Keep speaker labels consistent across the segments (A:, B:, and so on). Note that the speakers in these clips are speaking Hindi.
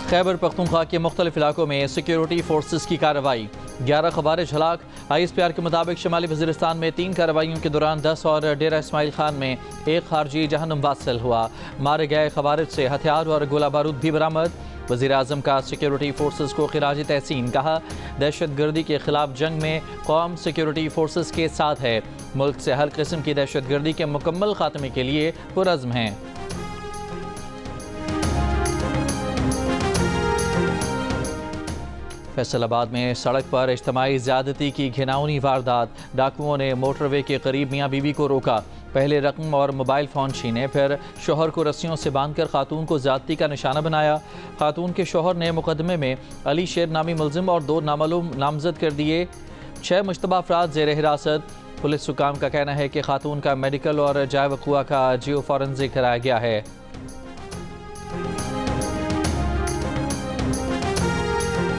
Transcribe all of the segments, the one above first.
A: खैबर पख्तूनख्वा के मुख्तलिफ इलाकों में सिक्योरिटी फोर्सेस की कार्रवाई, 11 खवारिज हलाक। ISPR के मुताबिक शमाली वज़ीरिस्तान में 3 कार्रवाइयों के दौरान 10 और डेरा इस्माइल खान में 1 खारजी जहन्नुम वासिल हुआ। मारे गए खवारिज से हथियार और गोला बारूद भी बरामद। वज़ीर आज़म का सिक्योरिटी फोर्सेस को खिराज तहसीन, कहा दहशत गर्दी के खिलाफ जंग में कौम सिक्योरिटी फोर्सेस के साथ है। मुल्क से हर किस्म की दहशत गर्दी के मुकम्मल खात्मे के लिए पुरज़्म हैं। फैसलाबाद में सड़क पर इज्तिमाई ज़्यादती की घिनौनी वारदात। डाकुओं ने मोटरवे के करीब मियाँ बीवी को रोका, पहले रकम और मोबाइल फ़ोन छीने, फिर शोहर को रस्सियों से बांधकर खातून को ज़्यादती का निशाना बनाया। खातून के शोहर ने मुकदमे में अली शेर नामी मुलजिम और 2 नामालूम नामजद कर दिए। 6 मुश्तबा अफराद ज़ेर हिरासत। पुलिस हुकाम का कहना है कि खातून का मेडिकल और जाय वक़ुआ का जियो फॉरेंसिक कराया गया है।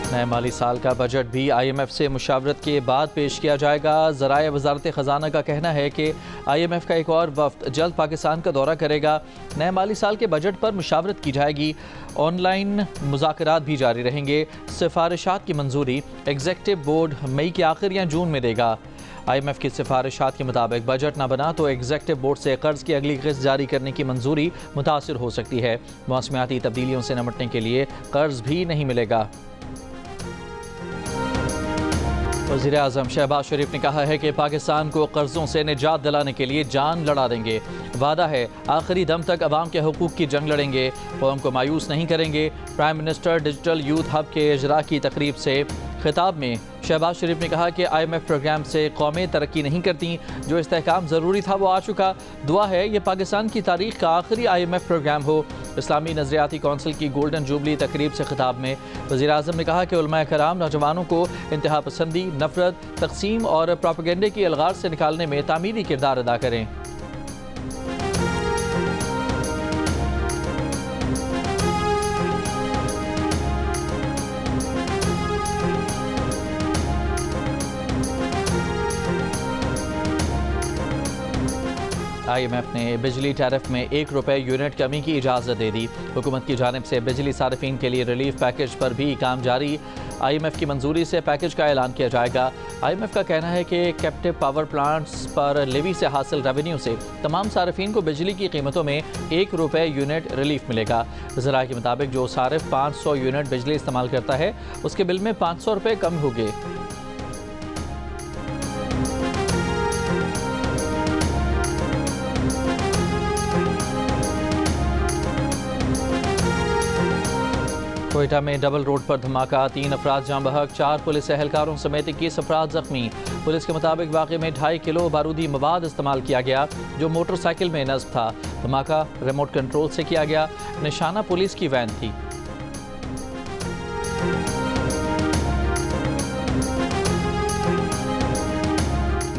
A: नए माली साल का बजट भी IMF से मुशावरत के बाद पेश किया जाएगा। ज़राए वज़ारत ख़जाना का कहना है कि IMF का एक और वफ़द जल्द पाकिस्तान का दौरा करेगा। नए माली साल के बजट पर मुशावरत की जाएगी। ऑनलाइन मुज़ाकरात भी जारी रहेंगे। सिफारिशात की मंजूरी एग्जेक्टिव बोर्ड मई के आखिर या जून में देगा। IMF की सिफारिशात के मुताबिक बजट न बना तो एग्जेक्टिव बोर्ड से कर्ज की अगली किस्त जारी करने की मंजूरी मुतासिर हो सकती है। मौसमियाती तब्दीलियों से निपटने के लिए कर्ज भी नहीं मिलेगा। वज़ीर आज़म शहबाज शरीफ ने कहा है कि पाकिस्तान को कर्ज़ों से निजात दिलाने के लिए जान लड़ा देंगे। वादा है आखिरी दम तक अवाम के हुकूक की जंग लड़ेंगे, कौम को मायूस नहीं करेंगे। Prime minister digital youth hub के इजरा की तकरीब से खिताब में शहबाज शरीफ ने कहा कि IMF प्रोग्राम से कौमें तरक्की नहीं करती, जो इस्तेहकाम ज़रूरी था वो आ चुका। दुआ है ये पाकिस्तान की तारीख़ का आखिरी IMF प्रोग्राम हो। इस्लामी नज़रियाती कौंसिल की गोल्डन जुबली तकरीब से खिताब में वज़ीर आज़म ने कहा कि उलमा कराम नौजवानों को इंतहा पसंदी, नफरत, तकसीम और प्रोपेगेंडे की अलगार से निकालने में तामीरी किरदार अदा करें। IMF ने बिजली टैरिफ में ₹1 यूनिट कमी की इजाज़त दे दी। हुकूमत की जानिब से बिजली सारिफीन के लिए रिलीफ पैकेज पर भी काम जारी। IMF की मंजूरी से पैकेज का ऐलान किया जाएगा। IMF का कहना है कि कैप्टिव पावर प्लांट्स पर लेवी से हासिल रेवेन्यू से तमाम सारिफीन को बिजली की कीमतों में ₹1 यूनिट रिलीफ मिलेगा। ज़रा के मुताबिक जो सारिफ 500 यूनिट बिजली इस्तेमाल करता है उसके बिल में ₹500 कम होंगे। कोयटा में डबल रोड पर धमाका, 3 अफराद जाँ बहक, 4 पुलिस एहलकारों समेत 21 अफराद जख्मी। पुलिस के मुताबिक वाक़े में 2.5 किलो बारूदी मवाद इस्तेमाल किया गया जो मोटरसाइकिल में नस्ब था। धमाका रिमोट कंट्रोल से किया गया। निशाना पुलिस की वैन थी।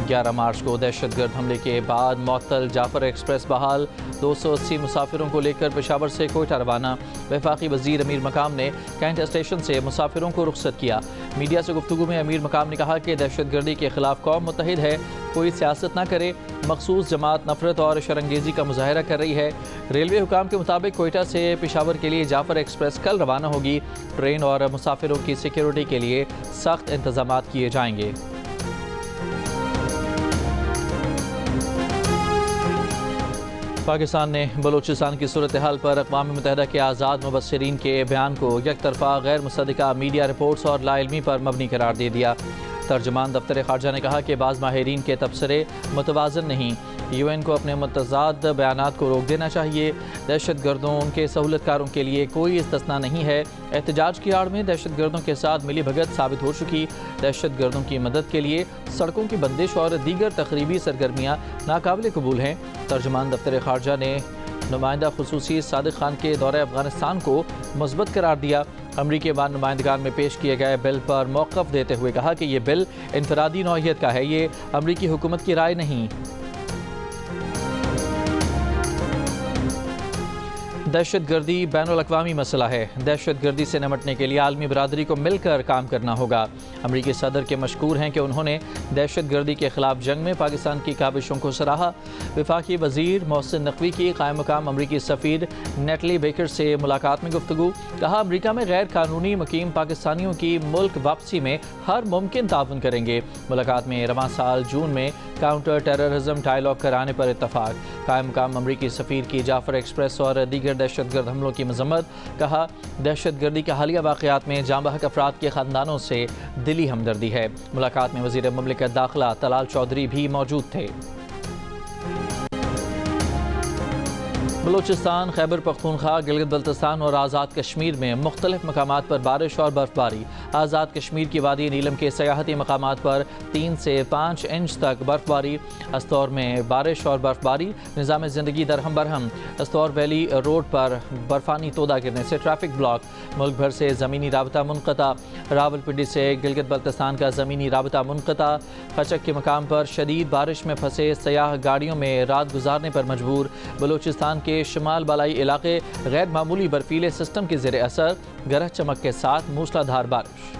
A: मार्च को दहशतगर्द हमले के बाद मुअत्तल जाफर एक्सप्रेस बहाल, 280 मुसाफिरों को लेकर पेशावर से कोयटा रवाना। वफाकी वज़ीर अमीर मकाम ने कैंट स्टेशन से मुसाफिरों को रुखसत किया। मीडिया से गुफ्तगू में अमीर मकाम ने कहा कि दहशतगर्दी के खिलाफ कौम मुत्तहिद है, कोई सियासत न करे। मखसूस जमात नफरत और शरंगेजी का मुजाहरा कर रही है। रेलवे हुकाम के मुताबिक कोयटा से पेशावर के लिए जाफर एक्सप्रेस कल रवाना होगी। ट्रेन और मुसाफिरों की सिक्योरिटी के लिए सख्त इंतजाम किए जाएंगे। पाकिस्तान ने बलूचिस्तान की सूरत हाल पर अक़वाम मुत्तहिदा के आज़ाद मुबस्सिरीन के बयान को यकतरफ़ा गैर मुसद्दिक़ा मीडिया रिपोर्ट्स और लाइल्मी पर मबनी करार दे दिया। तर्जमान दफ्तर ख़ारजा ने कहा कि बाज़ माहिरीन के तबसरे मुतवाज़न नहीं, UN को अपने मुतज़ाद बयानात को रोक देना चाहिए। दहशत गर्दों उनके सहूलतकारों के लिए कोई इस्तिस्ना नहीं है। एहतजाज की आड़ में दहशत गर्दों के साथ मिली भगत साबित हो चुकी। दहशत गर्दों की मदद के लिए सड़कों की बंदिश और दीगर तकरीबी सरगर्मियाँ नाकाबिल कबूल हैं। तर्जमान दफ्तर ख़ारजा ने नुमाइंदा खुसूसी सादिक खान के दौरे अफ़गानिस्तान को मुस्बत करार दिया। अमरीकी नुमाइंदगान में पेश किए गए बिल पर मौक़िफ़ देते हुए कहा कि ये बिल इनफरादी नौइयत का है, ये अमरीकी हुकूमत की राय नहीं। दहशत गर्दी बैनुल-अक़वामी मसला है। दहशत गर्दी से निपटने के लिए आलमी बरादरी को मिलकर काम करना होगा। अमरीकी सदर के मशकूर हैं कि उन्होंने दहशत गर्दी के खिलाफ जंग में पाकिस्तान की काबिशों को सराहा। वफाकी वज़ीर मोहसिन नकवी की क़ायम मुकाम अमरीकी सफ़ीर नेटली बेकर से मुलाकात में गुफ्तगू। कहा, अमरीका में गैर कानूनी मुकीम पाकिस्तानियों की मुल्क वापसी में हर मुमकिन ताउन करेंगे। मुलाकात में रवां साल जून में काउंटर टेररिज्म डायलॉग कराने पर इत्तफाक। क़ायम मुकाम अमरीकी सफ़ीर की जाफ़र एक्सप्रेस और दीगर दहशतगर्द हमलों की मज़म्मत। कहा, दहशतगर्दी के हालिया वाक़यात में जाँ बहक अफराद के ख़ानदानों से दिली हमदर्दी है। मुलाकात में वज़ीर मुमलिकत दाखिला तलाल चौधरी भी मौजूद थे। बलूचिस्तान, खैबर पख्तूनख्वा, गिलगित बल्तिस्तान और आज़ाद कश्मीर में मुख्तलिफ मकामात पर बारिश और बर्फबारी। आज़ाद कश्मीर की वादी नीलम के सयाहती मकामात पर 3 से 5 इंच तक बर्फबारी। अस्तौर में बारिश और बर्फबारी। निज़ाम ज़िंदगी दरहम बरहम। अस्तौर वैली रोड पर बर्फानी तोदा गिरने से ट्रैफिक ब्लॉक। मुल्क भर से ज़मीनी राबता मुनक़ता। रावलपिंडी से गिलगित बल्तिस्तान का ज़मीनी राबता मुनक़ता। खचक के मकाम पर शदीद बारिश में फंसे सयाह गाड़ियों में रात गुजारने पर मजबूर। बलूचिस्तान के शुमाल बालाई इलाके गैर मामूली बर्फीले सिस्टम के ज़ेरे असर। गरज चमक के साथ मूसलाधार बारिश।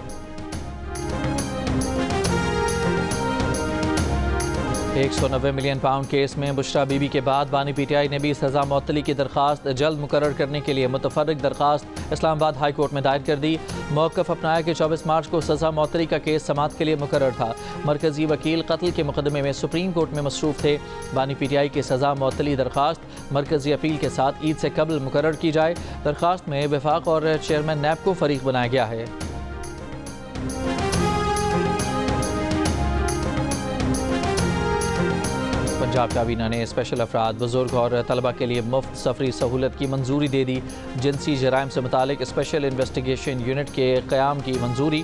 A: 190 मिलियन पाउंड केस में बुशरा बीबी के बाद बानी पीटीआई ने भी सज़ा मअतली की दरख्वास्त जल्द मुकर्रर करने के लिए मुतफर्रिक दरख्वास्त इस्लामाबाद हाई कोर्ट में दायर कर दी। मौक़िफ़ अपनाया कि 24 मार्च को सज़ा मअतली का केस समाअत के लिए मुकर्रर था। मरकज़ी वकील कत्ल के मुकदमे में सुप्रीम कोर्ट में मसरूफ़ थे। बानी पीटीआई की सज़ा मअतली दरख्वास्त मरकज़ी अपील के साथ ईद से कबल मुकर्रर की जाए। दरख्वास्त में वफाक और चेयरमैन नैब को फ़रीक बनाया गया है। पंजाब काबीना ने स्पेशल अफराद, बुजुर्ग और तलबा के लिए मुफ्त सफरी सहूलत की मंजूरी दे दी। जिनसी जराइम से मुतालिक स्पेशल इन्वेस्टिगेशन यूनिट के क़याम की मंजूरी।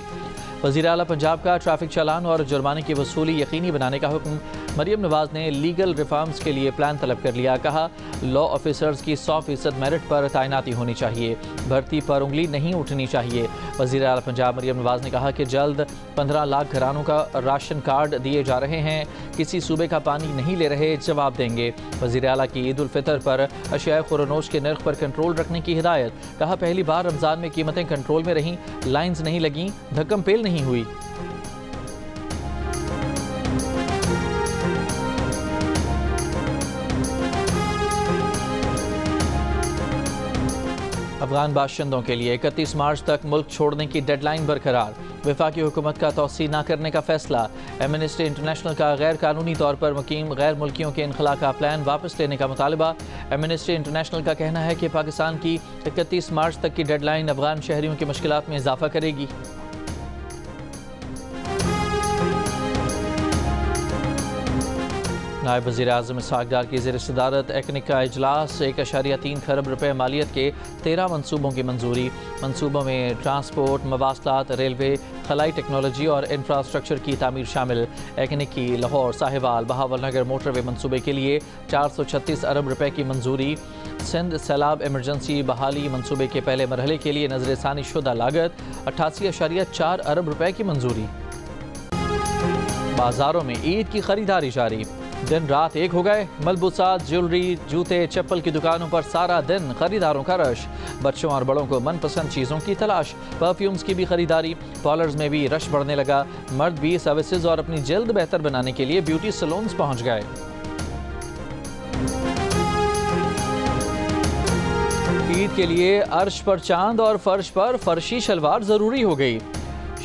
A: वज़ीर आला पंजाब का ट्रैफिक चालान और जुर्माने की वसूली यकीनी बनाने का हुक्म। मरियम नवाज ने लीगल रिफॉर्म्स के लिए प्लान तलब कर लिया। कहा, लॉ ऑफिसर्स की 100% मेरिट पर तैनाती होनी चाहिए। भर्ती पर उंगली नहीं उठनी चाहिए। वज़ीर आला पंजाब मरियम नवाज ने कहा कि जल्द 15 लाख घरानों का राशन कार्ड दिए जा रहे हैं। किसी सूबे का पानी नहीं ले रहे, जवाब देंगे। वज़ीर आला की ईद उल फितर पर अशिया खुरनोश के नर्ख पर कंट्रोल रखने की हिदायत। कहा, पहली बार रमज़ान में कीमतें कंट्रोल में रहीं, लाइन्स नहीं लगीं, धक्कम पेल नहीं हुई। अफगान बाशिंदों के लिए 31 मार्च तक मुल्क छोड़ने की डेडलाइन बरकरार। वफाकी हुकूमत का तौसी न करने का फैसला। एमनेस्टी इंटरनेशनल का गैर कानूनी तौर पर मुकीम गैर मुल्कियों के इनखला का प्लान वापस लेने का मुतालबा। एमनेस्टी इंटरनेशनल का कहना है कि पाकिस्तान की 31 मार्च तक की डेडलाइन अफगान शहरियों की मुश्किलात में इजाफा करेगी। नायब वज़ीर आज़म इसहाक़ डार की ज़ेर सदारत एक्निक का इजलास। 1.3 खरब रुपए मालियत के 13 मनसूबों की मंजूरी। मंसूबों में ट्रांसपोर्ट, मवासलात, रेलवे, खलाई टेक्नोलॉजी और इंफ्रास्ट्रक्चर की तामीर शामिल। एक्निक की लाहौर, साहिवाल, बहावल नगर मोटरवे मंसूबे के लिए 436 अरब रुपए की मंजूरी। सिंध सैलाब इमरजेंसी बहाली मंसूबे के पहले मरहले के लिए नजरसानी शुदा लागत 88.4 अरब रुपए की मंजूरी। बाजारों में ईद की खरीदारी जारी। दिन रात एक हो गए। मलबूसात, ज्वेलरी, जूते, चप्पल की दुकानों पर सारा दिन खरीदारों का रश। बच्चों और बड़ों को मनपसंद चीज़ों की तलाश। परफ्यूम्स की भी खरीदारी। पार्लर्स में भी रश बढ़ने लगा। मर्द भी सर्विसेज और अपनी जल्द बेहतर बनाने के लिए ब्यूटी सैलून्स पहुंच गए। ईद के लिए अर्श पर चांद और फर्श पर फर्शी शलवार ज़रूरी हो गई।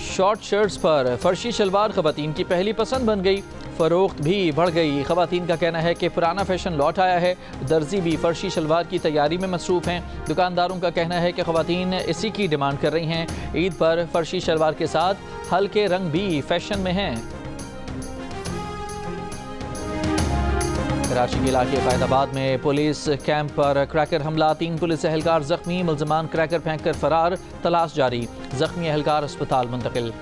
A: शॉर्ट शर्ट्स पर फर्शी शलवार ख़वातीन की पहली पसंद बन गई। फ़रोख्त भी बढ़ गई। ख़वातीन का कहना है कि पुराना फैशन लौट आया है। दर्जी भी फर्शी शलवार की तैयारी में मसरूफ़ हैं। दुकानदारों का कहना है कि ख़वातीन इसी की डिमांड कर रही हैं। ईद पर फर्शी शलवार के साथ हल्के रंग भी फैशन में हैं। कराची के इलाके फैदाबाद में पुलिस कैंप पर क्रैकर हमला। 3 पुलिस एहलकार जख्मी। मुल्ज़मान क्रैकर फेंक कर फरार। तलाश जारी। जख्मी एहलकार अस्पताल मुंतकिल।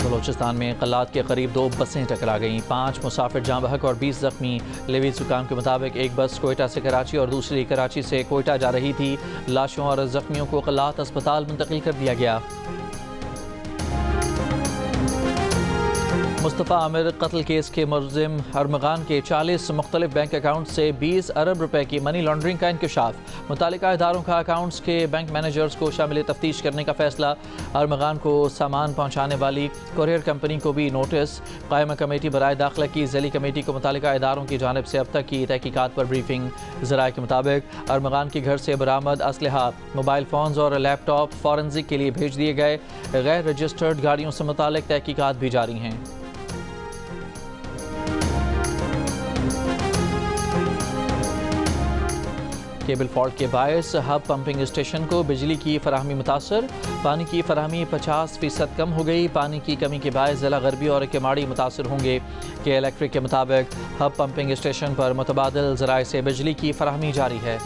A: बलूचिस्तान में कल्लात के करीब 2 बसें टकरा गईं। 5 मुसाफिर जाँ बहक और 20 जख्मी। लेवीज हुकाम के मुताबिक एक बस कोयटा से कराची और दूसरी कराची से कोयटा जा रही थी। लाशों और जख्मियों को कल्लात अस्पताल मुंतकिल कर दिया गया। मुस्तफ़ा आमिर कत्ल केस के मुलजिम अरमगान के 40 मुख्तलिफ बैंक अकाउंट से 20 अरब रुपए की मनी लॉन्ड्रिंग का इंकशाफ। मुतालिका इदारों का अकाउंट्स के बैंक मैनेजर्स को शामिल तफ्तीश करने का फैसला। अरमगान को सामान पहुँचाने वाली कुरियर कंपनी को भी नोटिस। कायमा कमेटी बराए दाखिला की ज़ैली कमेटी को मुतालिका इदारों की जानिब से अब तक की तहकीकात पर ब्रीफिंग। ज़राए के मुताबिक अरमगान के घर से बरामद असलहा, मोबाइल फ़ोन्स और लैपटॉप फॉरेंसिक के लिए भेज दिए गए। गैर रजिस्टर्ड गाड़ियों से मुतालिक तहकीकात भी जारी हैं। केबल फॉल्ट के बायस हब पंपिंग स्टेशन को बिजली की फराहमी मुतासर। पानी की फराहमी 50% कम हो गई। पानी की कमी के बायस ज़िला गरबी और केमाड़ी मुतासर होंगे। के इलेक्ट्रिक के मुताबिक हब पंपिंग स्टेशन पर मुतबादिल ज़राए से बिजली की फराहमी जारी है।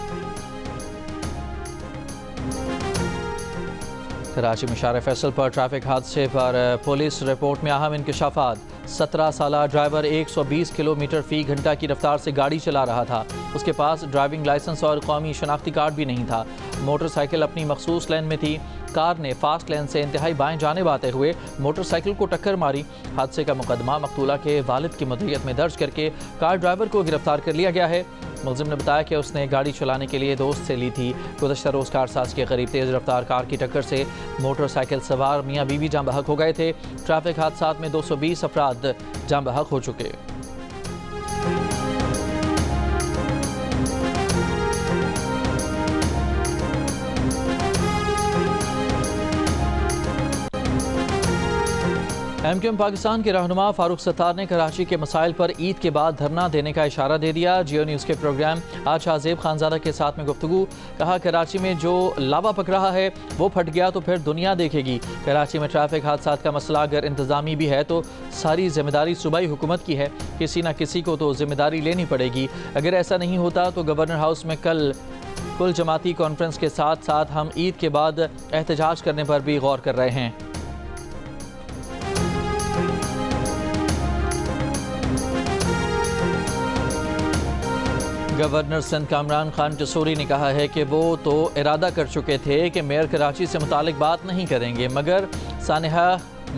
A: कराची में शार फैसल पर ट्रैफिक हादसे पर पुलिस रिपोर्ट में अहम इंकशाफात। 17 साला ड्राइवर 120 किलोमीटर फ़ी घंटा की रफ्तार से गाड़ी चला रहा था। उसके पास ड्राइविंग लाइसेंस और कौमी शनाख्ती कार्ड भी नहीं था। मोटरसाइकिल अपनी मखसूस लेन में थी। कार ने फास्ट लेन से इंतहाई बाएं जानिब आते हुए मोटरसाइकिल को टक्कर मारी। हादसे का मुकदमा मकतूला के वालिद की मदहियत में दर्ज करके कार ड्राइवर को गिरफ्तार कर लिया गया है। मुलजिम ने बताया कि उसने गाड़ी चलाने के लिए दोस्त से ली थी। गुज़श्ता रोज़ कारसाज के करीब तेज़ रफ्तार कार की टक्कर से मोटरसाइकिल सवार मियाँ बीवी जाँ बहक हो गए थे। ट्रैफिक हादसात में 220 अफराद जाँ बहक हो चुके। MQM पाकिस्तान के रहनुमा फारूक सत्तार ने कराची के मसाइल पर ईद के बाद धरना देने का इशारा दे दिया। जियो न्यूज़ के प्रोग्राम आज शाहजेब खानजादा के साथ में गुफ्तगू। कहा कराची में जो लावा पक रहा है वो फट गया तो फिर दुनिया देखेगी। कराची में ट्रैफिक हादसात का मसला अगर इंतज़ामी भी है तो सारी जिम्मेदारी सूबाई हुकूमत की है। किसी न किसी को तो जिम्मेदारी लेनी पड़ेगी। अगर ऐसा नहीं होता तो गवर्नर हाउस में कल कुल जमाती कॉन्फ्रेंस के साथ साथ हम ईद के बाद एहतजाज करने पर भी गौर कर रहे हैं। गवर्नर सिंध कामरान खान टसूरी ने कहा है कि वो तो इरादा कर चुके थे कि मेयर कराची से मुतालिक बात नहीं करेंगे, मगर सानिहा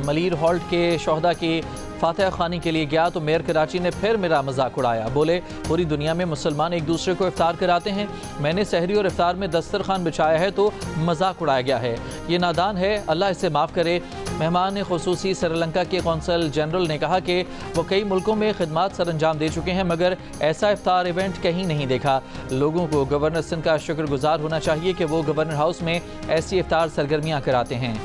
A: मलीर हॉल्ट के शोहदा की फातिहा खानी के लिए गया तो मेयर कराची ने फिर मेरा मजाक उड़ाया। बोले पूरी दुनिया में मुसलमान एक दूसरे को इफ्तार कराते हैं, मैंने सहरी और इफ्तार में दस्तरखान बिछाया है तो मजाक उड़ाया गया है। ये नादान है, अल्लाह इसे माफ़ करे। मेहमान खुसूसी श्रीलंका के कौंसल जनरल ने कहा कि वो कई मुल्कों में खिदमात सर अंजाम दे चुके हैं मगर ऐसा इफ्तार इवेंट कहीं नहीं देखा। लोगों को गवर्नर सिंध का शुक्रगुजार होना चाहिए कि वो गवर्नर हाउस में ऐसी इफ्तार सरगर्मियाँ कराते हैं।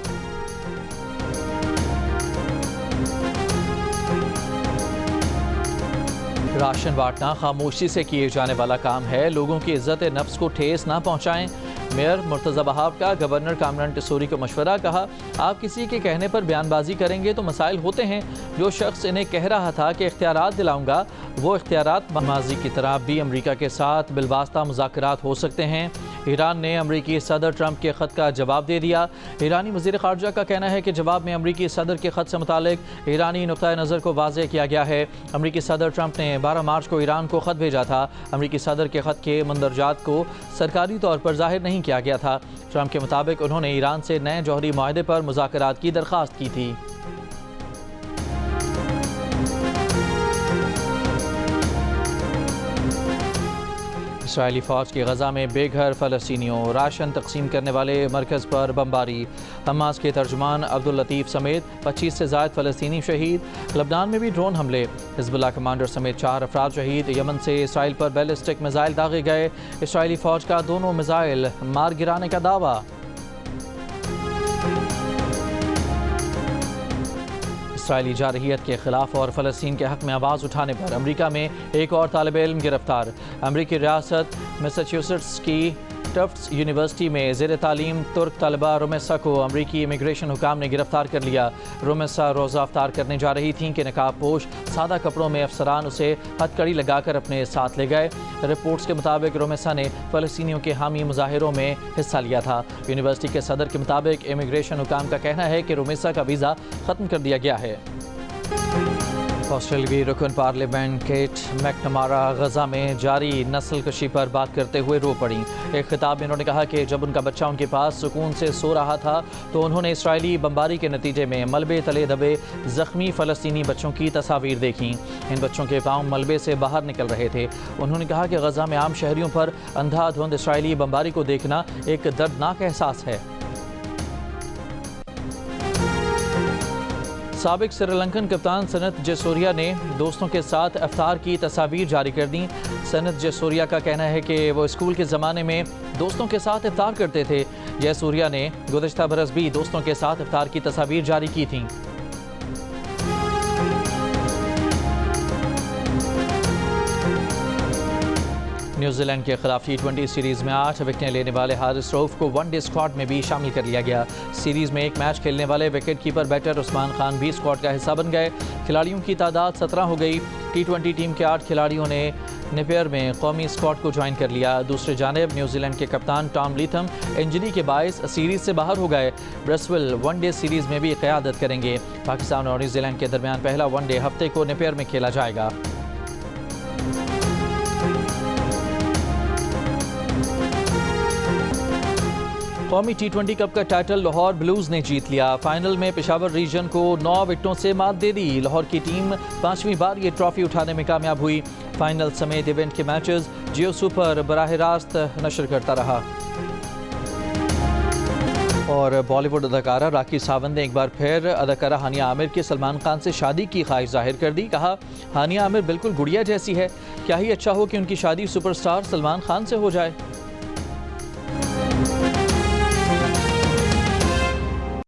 A: राशन बांटना खामोशी से किए जाने वाला काम है, लोगों की इज्जत नफ्स को ठेस ना पहुंचाएं। मेयर मुर्तज़ा वहाब का गवर्नर कामरान टसूरी को मशवरा। कहा आप किसी के कहने पर बयानबाजी करेंगे तो मसाइल होते हैं। जो शख्स इन्हें कह रहा था कि इख्तियारात दिलाऊंगा वो इख्तियारात माजी की तरह भी अमरीका के साथ बिलवास्ता मुज़ाकरात हो सकते हैं। ईरान ने अमरीकी सदर ट्रंप के ख़त का जवाब दे दिया। ईरानी वज़ीर ख़ारजा का कहना है कि जवाब में अमरीकी सदर के ख़त से मुतालिक ईरानी नुक्ता नज़र को वाज़ेह किया गया है। अमरीकी सदर ट्रंप ने 12 मार्च को ईरान को ख़त भेजा था। अमरीकी सदर के ख़त के मंदरजात को सरकारी तौर पर जाहिर नहीं किया गया था। ट्रंप के मुताबिक उन्होंने ईरान से नए जौहरी मुआहदे पर मुज़ाकरात की दरख्वास्त की थी। इसराइली फ़ौज की गज़ा में बेघर फ़लस्तीनियों राशन तकसीम करने वाले मरकज़ पर बमबारी। हमास के तर्जुमान अब्दुल लतीफ़ समेत 25 से ज़ायद फ़लस्तीनी शहीद। लबनान में भी ड्रोन हमले, हिज़्बुल्लाह कमांडर समेत 4 अफराद शहीद। यमन से इसराइल पर बैलिस्टिक मिज़ाइल दागे गए। इसराइली फ़ौज का दोनों मिज़ाइल मार गिराने का दावा। इसराइली जारहियत के खिलाफ और फ़लस्तीन के हक़ में आवाज़ उठाने पर अमरीका में एक और तालिब इल्म गिरफ्तार। अमरीकी रियासत मैसाचुसेट्स की टफ्ट्स यूनिवर्सिटी में ज़ेर तालीम तुर्क तलबा रोमेसा को अमरीकी इमिग्रेशन हुकाम ने गिरफ्तार कर लिया। रोमेसा रोज़ा अफ्तार करने जा रही थीं कि नकाब पोश सादा कपड़ों में अफसरान उसे हथकड़ी लगाकर अपने साथ ले गए। रिपोर्ट्स के मुताबिक रोमेसा ने फ़लस्तीनियों के हामी मुजाहिरों में हिस्सा लिया था। यूनिवर्सिटी के सदर के मुताबिक इमिग्रेशन हुकाम का कहना है कि रोमेसा का वीज़ा ख़त्म कर दिया गया है। ऑस्ट्रेलियाई रुकन पार्लियामेंट केट मैकनमारा गजा में जारी नस्ल कशी पर बात करते हुए रो पड़ी। एक खिताब में उन्होंने कहा कि जब उनका बच्चा उनके पास सुकून से सो रहा था तो उन्होंने इसराइली बमबारी के नतीजे में मलबे तले दबे जख्मी फ़लस्तीनी बच्चों की तस्वीर देखी। इन बच्चों के पाँव मलबे से बाहर निकल रहे थे। उन्होंने कहा कि गजा में आम शहरियों पर अंधाधुंध इसराइली बमबारी को देखना एक दर्दनाक एहसास है। साबिक श्रीलंकन कप्तान सनत जयसूर्या ने दोस्तों के साथ इफ्तार की तस्वीर जारी कर दी। सनत जयसूर्या का कहना है कि वो स्कूल के ज़माने में दोस्तों के साथ इफ्तार करते थे। जयसूर्या ने गुज़श्ता बरस भी दोस्तों के साथ इफ्तार की तस्वीर जारी की थी। न्यूजीलैंड के खिलाफ T20 सीरीज़ में 8 विकेटें लेने वाले हारिस रऊफ को वनडे स्क्वाड में भी शामिल कर लिया गया। सीरीज़ में एक मैच खेलने वाले wicket keeper batter Usman Khan भी स्क्वाड का हिस्सा बन गए। खिलाड़ियों की तादाद 17 हो गई। T20 टीम के 8 खिलाड़ियों ने नेपियर में कौमी स्क्वाड को ज्वाइन कर लिया। दूसरी जानिब न्यूजीलैंड के कप्तान टॉम लीथम इंजरी के बायस सीरीज़ से बाहर हो गए। ब्रसवेल वनडे सीरीज़ में भी क़यादत करेंगे। पाकिस्तान और न्यूजीलैंड के दरमियान पहला वनडे हफ्ते को नेपियर में खेला जाएगा। कौमी T20 कप का टाइटल लाहौर ब्लूज़ ने जीत लिया। फाइनल में पेशावर रीजन को 9 विकेटों से मात दे दी। लाहौर की टीम 5वीं बार ये ट्रॉफी उठाने में कामयाब हुई। फाइनल समेत इवेंट के मैचेस जियो सुपर बराह रास्त नशर करता रहा। और बॉलीवुड अदाकारा राखी सावंत ने एक बार फिर अदाकारा हानिया आमिर की सलमान खान से शादी की ख्वाहिश जाहिर कर दी। कहा, हानिया आमिर बिल्कुल गुड़िया जैसी है, क्या ही अच्छा हो कि उनकी शादी सुपरस्टार सलमान खान से हो जाए।